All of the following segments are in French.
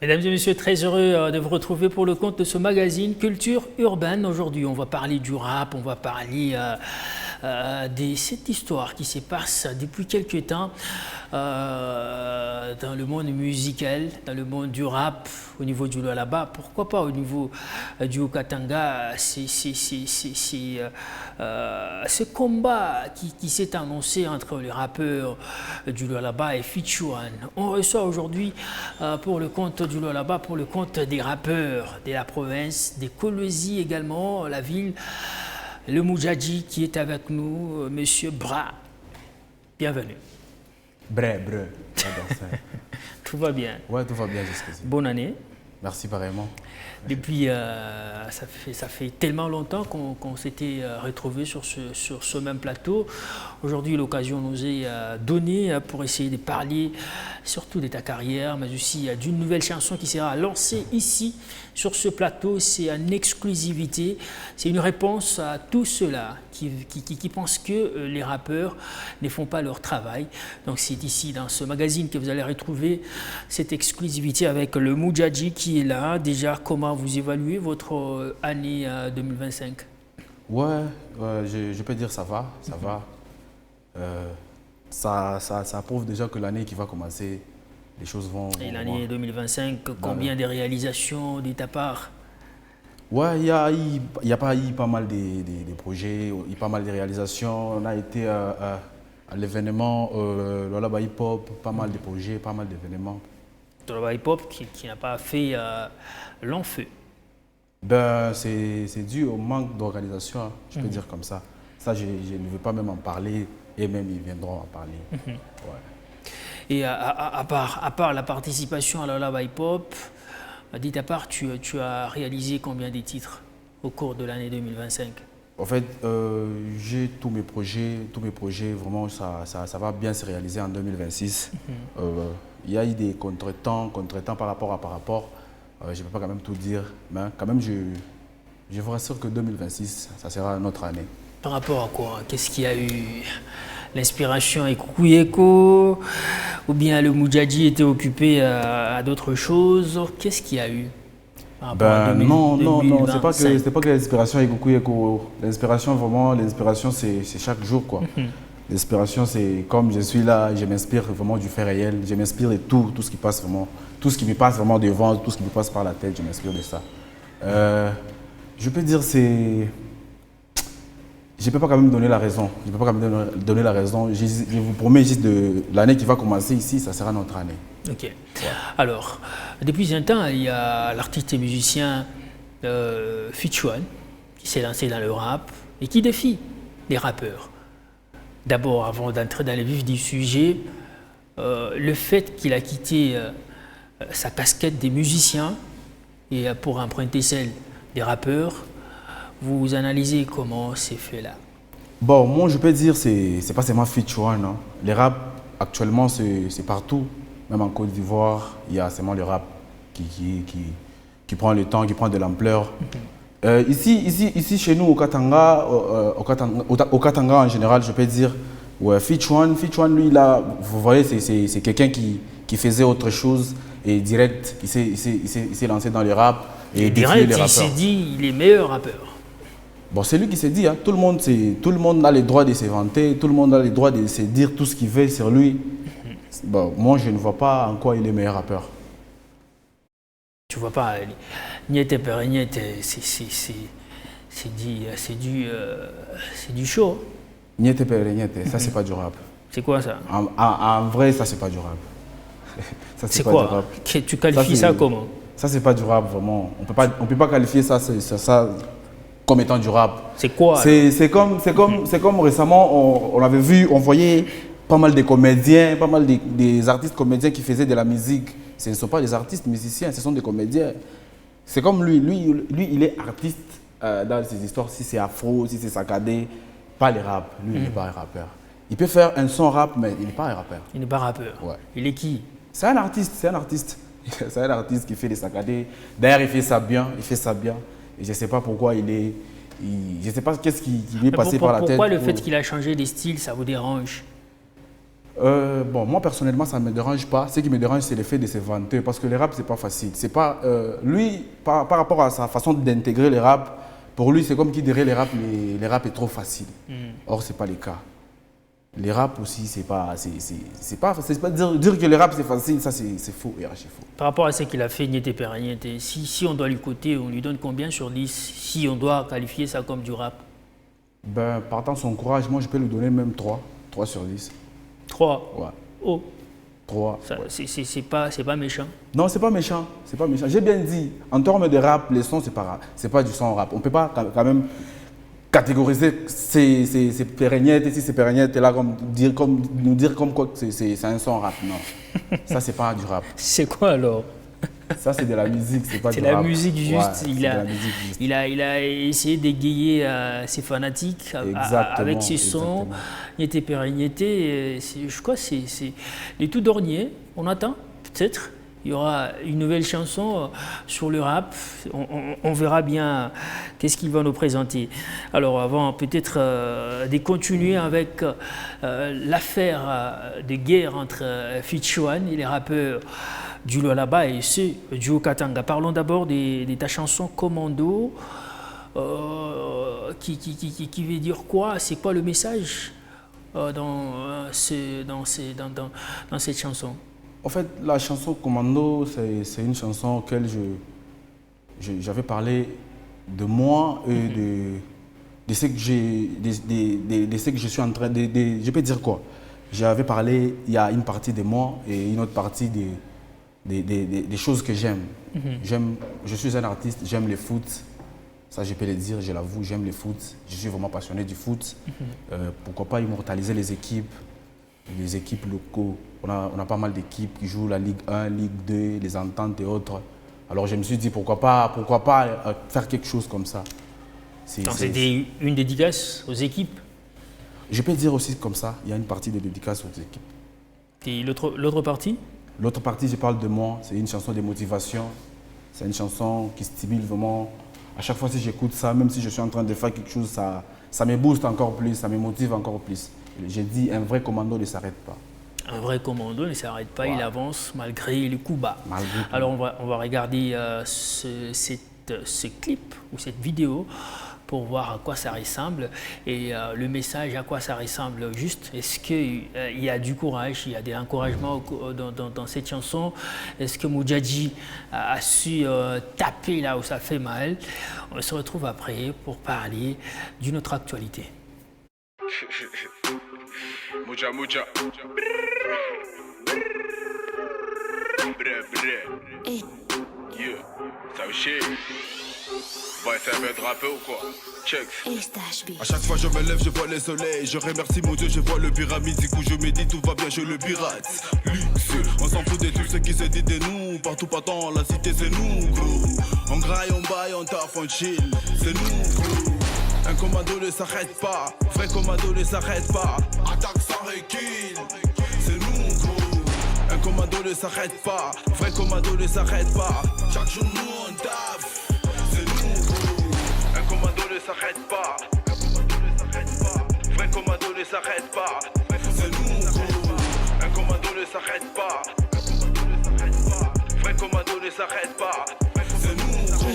Mesdames et messieurs, très heureux de vous retrouver pour le compte de ce magazine Culture Urbaine. Aujourd'hui, on va parler du rap, on va parler de cette histoire qui se passe depuis quelques temps dans le monde musical, dans le monde du rap, au niveau du Lualaba, pourquoi pas au niveau du Haut-Katanga. Ce combat qui s'est annoncé entre les rappeurs du Lualaba et Fichouane. On reçoit aujourd'hui pour le compte du Lualaba, pour le compte des rappeurs de la province, des Kolwezi également, la ville, le Moudjadji qui est avec nous, Monsieur Bra. Bienvenue. Bre. Tout va bien? Ouais, tout va bien jusqu'ici. Bonne année. Merci pareillement. Depuis, ça fait tellement longtemps qu'on s'était retrouvés sur ce même plateau. Aujourd'hui, l'occasion nous est donnée pour essayer de parler surtout de ta carrière, mais aussi d'une nouvelle chanson qui sera lancée ici, sur ce plateau. C'est en exclusivité. C'est une réponse à tous ceux-là qui pensent que les rappeurs ne font pas leur travail. Donc c'est ici, dans ce magazine, que vous allez retrouver cette exclusivité avec le Moudjadji qui est là. Déjà, comment vous évaluez votre année 2025? Ouais, je peux dire ça va, ça va. Ça prouve déjà que l'année qui va commencer, les choses vont... Et l'année 2025, combien de réalisations de ta part? Ouais, il y a pas mal de projets, il y a pas mal de réalisations. On a été à l'événement Lualaba Hip Hop, pas mal de projets, pas mal d'événements. Lualaba Hip Hop qui n'a pas fait long feu. Ben, c'est dû au manque d'organisation, hein, je peux dire comme ça. Ça, je ne veux pas même en parler, et même ils viendront en parler. Ouais. Et à part la participation à Lualaba Hip Hop, dit à part, tu as réalisé combien de titres au cours de l'année 2025? En fait, j'ai tous mes projets, vraiment, ça va bien se réaliser en 2026. Il y a eu des contretemps par rapport. Je ne peux pas quand même tout dire, mais quand même, je vous rassure que 2026, ça sera notre année. Par rapport à quoi? Qu'est-ce qu'il y a eu? L'inspiration est Kouyeko, ou bien le Moudjadji était occupé à d'autres choses? Qu'est-ce qu'il y a eu? Non, c'est pas que l'inspiration est Kouyeko. L'inspiration, c'est chaque jour, quoi. L'inspiration, c'est comme je suis là, je m'inspire vraiment du fait réel, je m'inspire de tout ce qui passe vraiment, tout ce qui me passe vraiment devant, tout ce qui me passe par la tête, je m'inspire de ça. Je peux dire c'est... Je ne peux pas quand même donner la raison. Je vous promets juste de l'année qui va commencer ici, ça sera notre année. Ok. Ouais. Alors, depuis un temps, il y a l'artiste et musicien Fichouane qui s'est lancé dans le rap et qui défie les rappeurs. D'abord, avant d'entrer dans le vif du sujet, le fait qu'il a quitté sa casquette des musiciens et pour emprunter celle des rappeurs, vous analysez comment c'est fait là? Bon, moi je peux dire c'est pas seulement Fichouane. Hein. Les rap actuellement c'est partout. Même en Côte d'Ivoire, il y a seulement le rap qui prend le temps, qui prend de l'ampleur. Ici chez nous au Katanga en général, je peux dire ouais, Fichouane lui là, vous voyez c'est quelqu'un qui faisait autre chose et direct il s'est lancé dans le rap et direct les rappeurs. Il s'est dit il est meilleur rappeur. Bon, c'est lui qui s'est dit, hein. Tout le monde a le droit de se vanter, tout le monde a le droit de se dire tout ce qu'il veut sur lui. Bon, moi, je ne vois pas en quoi il est meilleur rappeur. Tu vois pas, Niette Perignette, c'est du show. Niette Perignette, ça, c'est pas du rap. C'est quoi ça? En vrai, ça, c'est pas du rap. C'est quoi du rap. Tu qualifies ça comment? Ça, c'est pas du rap, vraiment. On peut pas qualifier ça comme étant du rap. C'est quoi? C'est comme récemment, on avait vu, on voyait pas mal de comédiens, pas mal des artistes comédiens qui faisaient de la musique. Ce ne sont pas des artistes musiciens, ce sont des comédiens. C'est comme lui, il est artiste dans ses histoires, si c'est afro, si c'est saccadé, pas les rap. Lui, il n'est pas un rappeur. Il peut faire un son rap, mais il n'est pas un rappeur. Il n'est pas rappeur. Ouais. Il est qui? C'est un artiste, c'est un artiste qui fait des saccadés. D'ailleurs, il fait ça bien, Et je ne sais pas pourquoi je ne sais pas qu'est-ce qui lui est passé par la tête. Pourquoi le fait qu'il a changé de style, ça vous dérange? Bon, moi personnellement, ça ne me dérange pas. Ce qui me dérange, c'est le fait de se vanter. Parce que le rap, c'est pas facile. C'est pas, lui, par rapport à sa façon d'intégrer le rap, pour lui, c'est comme qui dirait le rap est trop facile. Or, ce n'est pas le cas. Le rap aussi, c'est pas dire que le rap c'est facile, ça c'est faux et archi faux. Par rapport à ce qu'il a fait, Niété Peraniété, si on doit lui coter, on lui donne combien sur 10 si on doit qualifier ça comme du rap? Ben, partant son courage, moi je peux lui donner même 3 sur 10. 3? Ouais. Oh. 3. Ça, ouais. C'est pas méchant. Non, c'est pas méchant. C'est pas méchant. J'ai bien dit, en termes de rap, les sons, c'est pas du son rap. On peut pas quand même catégoriser ces pérignettes, et si ces pérignettes là, nous dire comme quoi que c'est un son rap. Non. Ça, c'est pas du rap. C'est quoi alors? Ça, c'est de la musique, c'est pas du rap. C'est la musique juste. Ouais, il a essayé d'égayer ses fanatiques avec ses sons. Niété Peraniété, je crois que c'est les tout derniers. On attend, peut-être. Il y aura une nouvelle chanson sur le rap. On verra bien qu'est-ce qu'il va nous présenter. Alors, avant peut-être de continuer avec l'affaire de guerre entre Fichouane et les rappeurs du Lualaba et ceux du Haut-Katanga. Parlons d'abord de ta chanson Commando. Qui veut dire quoi? C'est quoi le message dans cette chanson? En fait, la chanson Commando, c'est une chanson auquel j'avais parlé de moi et de ce que je suis en train de... Je peux dire quoi? J'avais parlé, il y a une partie de moi et une autre partie des choses que j'aime. Je suis un artiste, j'aime le foot. Ça, je peux le dire, je l'avoue, j'aime le foot. Je suis vraiment passionné du foot. Pourquoi pas immortaliser les équipes locaux. On a pas mal d'équipes qui jouent la Ligue 1, Ligue 2, les ententes et autres. Alors je me suis dit pourquoi pas faire quelque chose comme ça. Donc c'était une dédicace aux équipes? Je peux dire aussi comme ça, il y a une partie de dédicace aux équipes. Et l'autre partie? L'autre partie, je parle de moi, c'est une chanson de motivation. C'est une chanson qui stimule vraiment. À chaque fois que j'écoute ça, même si je suis en train de faire quelque chose, ça me booste encore plus, ça me motive encore plus. J'ai dit, un vrai commando ne s'arrête pas. Un vrai commando ne s'arrête pas, il avance malgré les coups bas. Malgré Alors on va regarder ce clip ou cette vidéo pour voir à quoi ça ressemble et le message à quoi ça ressemble juste. Est-ce qu'il y a du courage, il y a des encouragements dans cette chanson? Est-ce que Moudjadji a su taper là où ça fait mal? On se retrouve après pour parler d'une autre actualité. Muja. Yeah, ça me chie. Ouais, ça va être rappé ou quoi? Check. À chaque fois je me lève, je vois le soleil. Je remercie mon Dieu, je vois le pyramide. Du coup je me dis tout va bien, je le pirate. Luxe, on s'en fout de tout ce qui se dit de nous. Partout partant, la cité c'est nous, gros. On graille, on baille, on taffe, on chill. C'est nous, gros. Un commando ne s'arrête pas, vrai commando ne s'arrête pas. Attaque sans recul, c'est nous, gros. Un commando ne s'arrête pas, vrai commando ne s'arrête pas. Chaque jour nous on taffe, c'est nous, gros. Un commando ne s'arrête pas, vrai commando ne s'arrête pas. C'est nous, gros. Un commando ne s'arrête pas, vrai commando ne s'arrête pas. C'est nous, gros.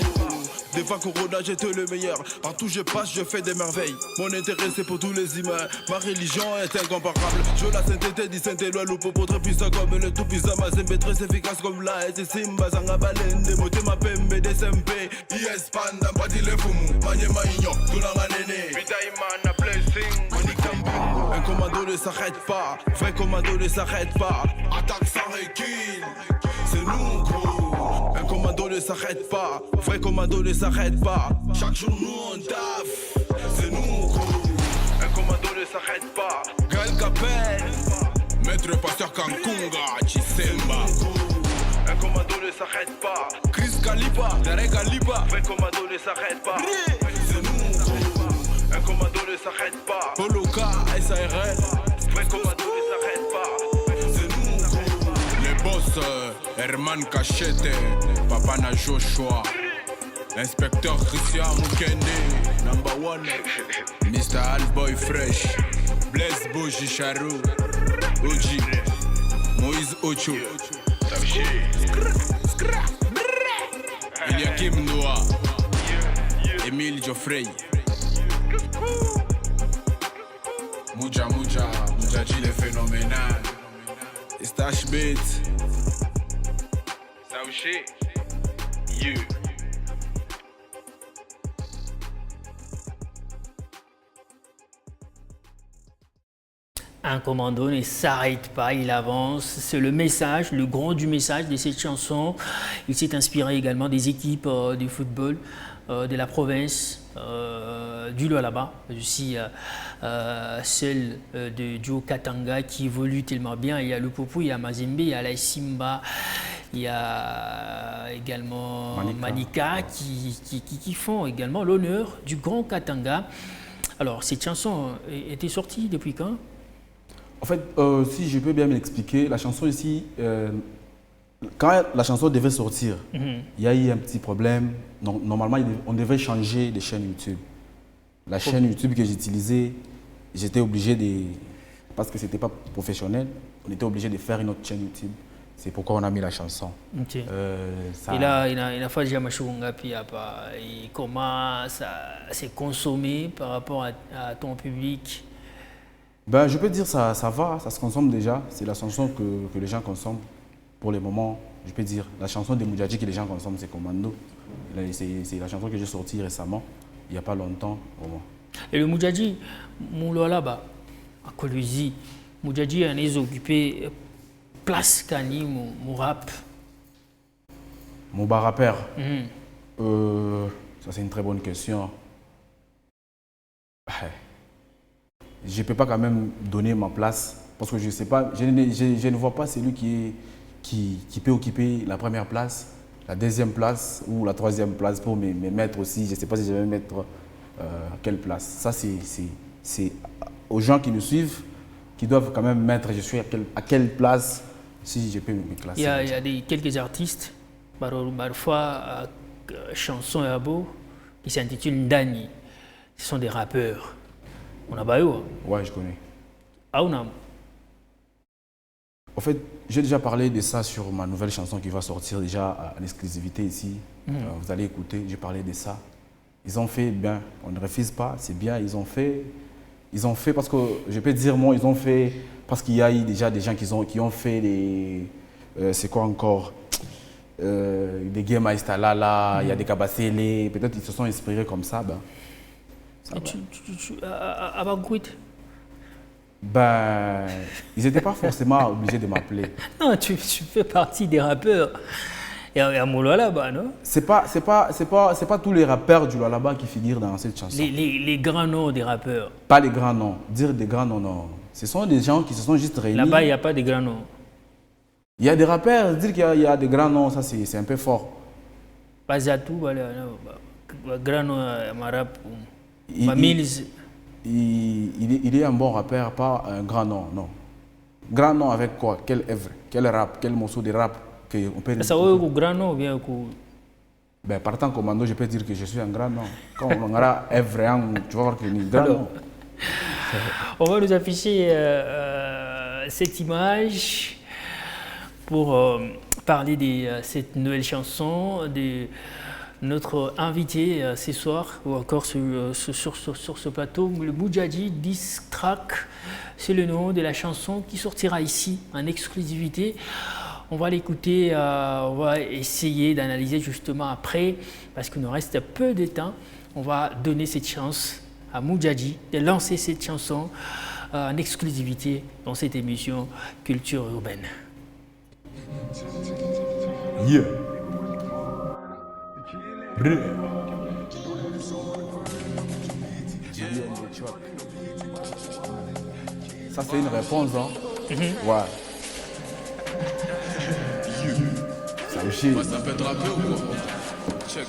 Des fois Corona j'étais le meilleur. Partout je passe je fais des merveilles. Mon intérêt c'est pour tous les humains. Ma religion est incomparable. Je la sainteté du Saint-Éloi. L'opopo très puissant comme le tout puissant. Ma zembe très efficace comme la et Simba Zanga Balen. Des mots ma pembe des SMP. Yes panda pas dit le fumu. Manye maïgnon tout la manene. Bidaïman a blessing. Un commando ne s'arrête pas. Vrai commando ne s'arrête pas. Attaque sans recul. C'est nous gros. Un commando ne s'arrête pas, vrai commando ne s'arrête pas. Chaque jour nous on taffe, c'est nous gros. Un commando ne s'arrête pas. Gal Capel, maître pasteur Kankunga, Chisemba. Un commando ne s'arrête pas. Chris Kalipa, Derek Kalipa. Vrai commando ne s'arrête pas. C'est nous gros. Un commando ne s'arrête pas. Poloka, SARL. Vrai commando ne s'arrête pas. C'est nous gros. Les boss, Herman Cachete, Papana Joshua, Inspecteur Christian Mukende, Number 1, Mr. Alboy Fresh, Blaise Boji Charou, OG, Moïse Ocho, Eliakim Noah, Emile Geoffrey, Mujadji le phénoménal, Stash Beat, Saouché, you. Un commando ne s'arrête pas, il avance. C'est le message, le grand du message de cette chanson. Il s'est inspiré également des équipes de football de la province, du Lualaba, mais aussi celle de Duo Katanga qui évolue tellement bien. Il y a le Popo, il y a Mazembe, il y a la Simba, il y a également Manika qui font également l'honneur du grand Katanga. Alors, cette chanson était sortie depuis quand ? En fait, si je peux bien m'expliquer, la chanson ici, quand la chanson devait sortir, il y a eu un petit problème. Normalement, on devait changer de chaîne YouTube. La chaîne YouTube que j'utilisais, j'étais obligé de... Parce que ce n'était pas professionnel, on était obligé de faire une autre chaîne YouTube. C'est pourquoi on a mis la chanson. Okay. Ça... Et là, il a fallu et comment ça s'est consommé par rapport à ton public? Ben, je peux dire ça va, ça se consomme déjà. C'est la chanson que les gens consomment pour le moment. Je peux dire, la chanson de Mujadji que les gens consomment, c'est Commando. C'est la chanson que j'ai sortie récemment, il n'y a pas longtemps. Vraiment. Et le Mujadji, Mouloalaba, à Colusi, Mujadji a occupé place Kani, mon rap. Mon bar rappeur, ça c'est une très bonne question. Je ne peux pas quand même donner ma place parce que je sais pas, je ne vois pas celui qui peut occuper la première place, la deuxième place ou la troisième place pour me mettre aussi. Je ne sais pas si je vais me mettre à quelle place. Ça, c'est aux gens qui nous suivent qui doivent quand même mettre je suis à quelle place si je peux me classer. Il y a quelques artistes, parfois chansons et beau, qui s'intitulent Ndani. Ce sont des rappeurs. On a Bayo. Ouais, je connais. Ah, on a. En fait, j'ai déjà parlé de ça sur ma nouvelle chanson qui va sortir déjà en exclusivité ici. Vous allez écouter, j'ai parlé de ça. Ils ont fait bien, on ne refuse pas, c'est bien, ils ont fait parce que, je peux dire moi, ils ont fait, parce qu'il y a eu déjà des gens qui ont fait des, c'est quoi encore, des Game Maïstalala, il y a des Kabasele, peut-être ils se sont inspirés comme ça. Ben, à Banquet? Ben, ils n'étaient pas forcément obligés de m'appeler. Non, tu fais partie des rappeurs. Il y a Moulo là-bas, non? C'est pas tous les rappeurs du Lualaba qui figurent dans cette chanson. Les grands noms des rappeurs. Pas les grands noms. Dire des grands noms, non. Ce sont des gens qui se sont juste réunis. Là-bas, il n'y a pas de grands noms. Il y a des rappeurs, dire qu'il y a des grands noms, ça c'est un peu fort. Pas à tout, grand nom, ma rap. Il est un bon rappeur, pas un grand nom, non. Grand nom avec quoi? Quelle œuvre? Quel rap? Quel morceau de rap qu'on peut... Ça veut dire grand nom ou bien ben, partant Commando, je peux dire que je suis un grand nom. Quand on aura œuvre, tu vas voir que c'est un grand nom. On va nous afficher cette image pour parler de cette nouvelle chanson de notre invité ce soir, ou encore sur ce plateau, le Mujadji Diss Track. C'est le nom de la chanson qui sortira ici en exclusivité. On va l'écouter, on va essayer d'analyser justement après, parce qu'il nous reste peu de temps. On va donner cette chance à Mujadji de lancer cette chanson en exclusivité dans cette émission Culture Urbaine. Yeah. Ça c'est une réponse, hein? Ouais. Ça aussi. Ça peut te rapper ou quoi? Check.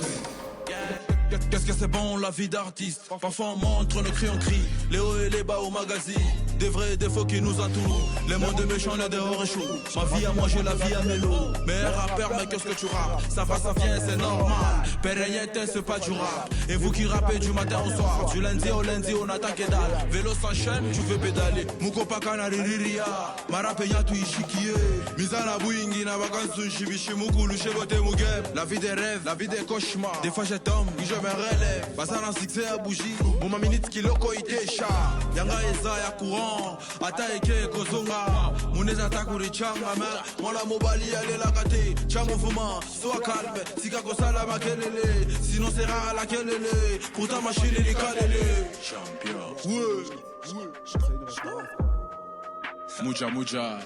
Qu'est-ce que c'est bon la vie d'artiste? Parfois on montre nos cris, on crie. Les hauts et les bas au magazine. des vrais défauts qui nous entourent. Les mots de méchants, les dehors échouent. Ma vie à moi, j'ai la vie à mélo. Mais rappeur, mais qu'est-ce que tu rappes? Ça va, ça vient, c'est normal. Pérayette, c'est pas du rap. Et vous qui rappez du matin au soir, du lundi, on attaque et dalle. Vélo s'enchaîne, tu veux pédaler. Muko pakana ririria. Marape yatu ishikie. Mizana bouingi na vacances shibishi muku lushebote mugem. La vie des rêves, la vie des cauchemars. Des fois je tombe, puis je me relève. Basana succès à bougie. Mon minute kiloko itesha. Yanga eza ya courant. Ata eke kozonga. Muneza takuri changa mer. Mola mobali ale la kate. Cha mouvement, sois calme. Sika kosala makelele. Sinon c'est rare la kelele. Pourtant machine les kalele. Champion. Ouais. Mucha, mucha.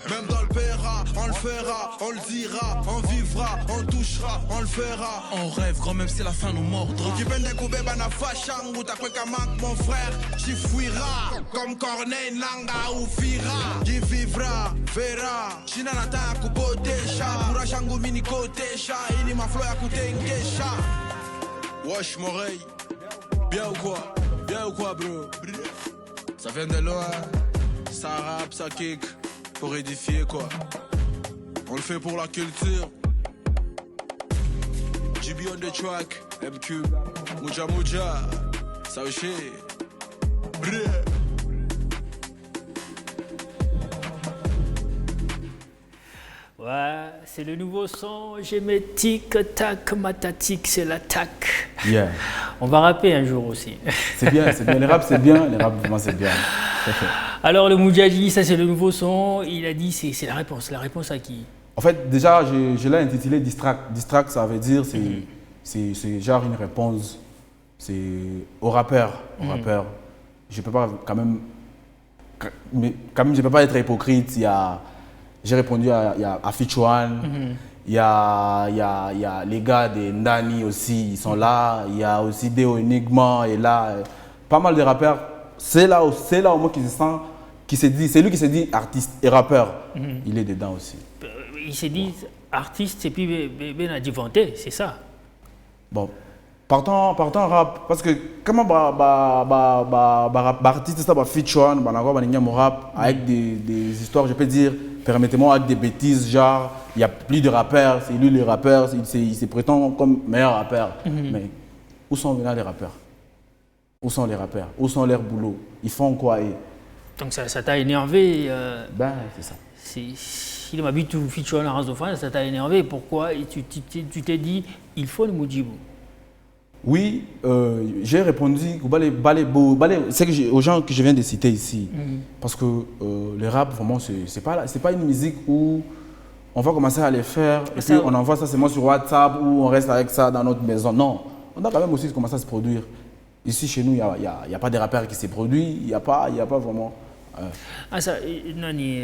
Même dans le paiera, on le fera, on le dira, on vivra, on touchera, on le fera. On rêve quand même si la fin nous mordra. Qui vient de couper bana fachang ou ta kweka manque mon frère, j'y fuira. Comme Corneille, Nanga ou Fira. Qui vivra, verra. China nata kubotesha. Pura shangu mini kotesha. Ini ma floya kutengesha. Wesh m'oreille. Bien ou quoi bro? Ça vient de loin. Ça rappe, ça kick. Pour édifier quoi. On le fait pour la culture. GB on the track. MQ. Muja Muja. Saoché. Ouais, c'est le nouveau son. J'ai mes tic tac matatic, c'est l'attaque. Yeah. On va rapper un jour aussi. C'est bien. Les rap c'est bien. Les rap vraiment c'est bien. Alors le Moudjadji, ça c'est le nouveau son. Il a dit c'est la réponse. La réponse à qui? En fait, déjà, je l'ai intitulé Distract. Distract, ça veut dire, c'est genre une réponse. C'est au rappeur. Je peux pas quand même, je peux pas être hypocrite. J'ai répondu à Fichuan. Il y a les gars de Ndani aussi, ils sont là. Il y a aussi Deo Enigma est là. Pas mal de rappeurs. C'est là au moins qu'il se sent, c'est lui qui se dit artiste et rappeur. Il est dedans aussi. Il s'est dit artiste et puis ben a divanté, c'est ça. Bon, partons rap parce que comment artiste ça va feature mon rap avec des histoires, je peux dire, permettez-moi, avec des bêtises, genre il y a plus de rappeurs, c'est lui le rappeur, il se prétend comme meilleur rappeur. Mais où sont venus les rappeurs? Où sont les rappeurs? Où sont leurs boulots? Ils font quoi? Donc ça t'a énervé Ben, c'est ça. Si m'a vu tout feature en rasophone, ça t'a énervé. Pourquoi? Et tu t'es dit, il faut le Moudjibou. Oui, j'ai répondu aux gens que je viens de citer ici. Parce que le rap, vraiment, c'est pas une musique où on va commencer à les faire et puis on envoie ça seulement sur WhatsApp ou on reste avec ça dans notre maison. Non, on a quand même aussi commencé à se produire. Ici, chez nous, il n'y a pas de rappeurs qui se produisent, il n'y a pas vraiment. Ça, nani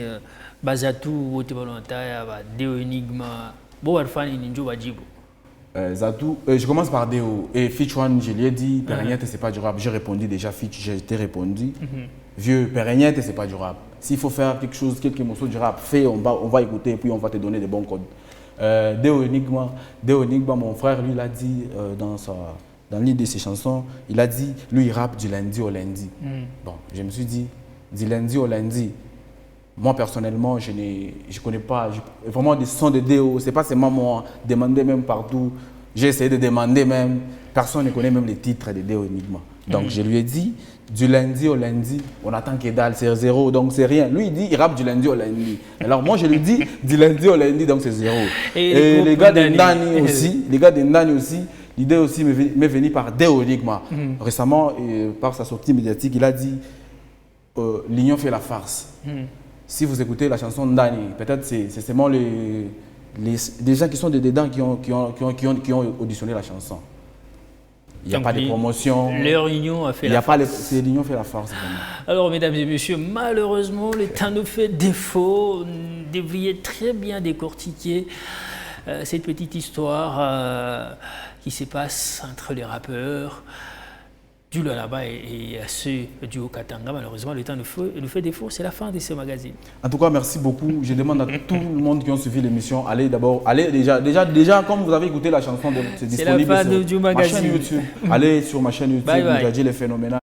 Bazatou, Wote Volontaire, Deo Enigma, Boarfani Ninjo Wajibu. Zatou, je commence par Deo. Et Fichuan, je lui ai dit, Pérégnette, c'est pas du rap. J'ai répondu déjà, j'ai été répondu. Vieux, Pérégnette, c'est pas du rap. S'il faut faire quelque chose, quelques morceaux du rap, fais, on va écouter et puis on va te donner des bons codes. Deo Enigma, mon frère, lui, l'a dit dans l'une de ses chansons, il a dit, lui, il rappe du lundi au lundi. Bon, je me suis dit, du lundi au lundi, moi, personnellement, je ne connais pas vraiment des sons de Deo. Ce n'est pas seulement moi, demander même partout. J'ai essayé de demander même. Personne ne connaît même les titres de Deo Enigma. Donc, je lui ai dit, du lundi au lundi, on attend que dalle, c'est zéro, donc c'est rien. Lui, il dit, il rappe du lundi au lundi. Alors, moi, je lui dis, du lundi au lundi, donc c'est zéro. Et les gars de Ndani aussi, l'idée aussi m'est venue par Deo Enigma. Récemment, par sa sortie médiatique, il a dit l'union fait la farce. Si vous écoutez la chanson Ndani, peut-être c'est seulement les gens qui sont dedans qui ont auditionné la chanson. Il n'y a pas de promotion. Leur union a fait la farce. C'est l'union fait la farce. Vraiment. Alors, mesdames et messieurs, malheureusement, le temps nous fait défaut. Vous devriez très bien décortiquer cette petite histoire qui se passe entre les rappeurs du Lualaba et ceux du Haut-Katanga. Malheureusement, le temps nous fait défaut. C'est la fin de ce magazine. En tout cas, merci beaucoup. Je demande à tout le monde qui ont suivi l'émission, allez déjà, comme vous avez écouté la chanson, c'est disponible sur ma chaîne YouTube. Allez sur ma chaîne YouTube, Moudjadji les phénoménal.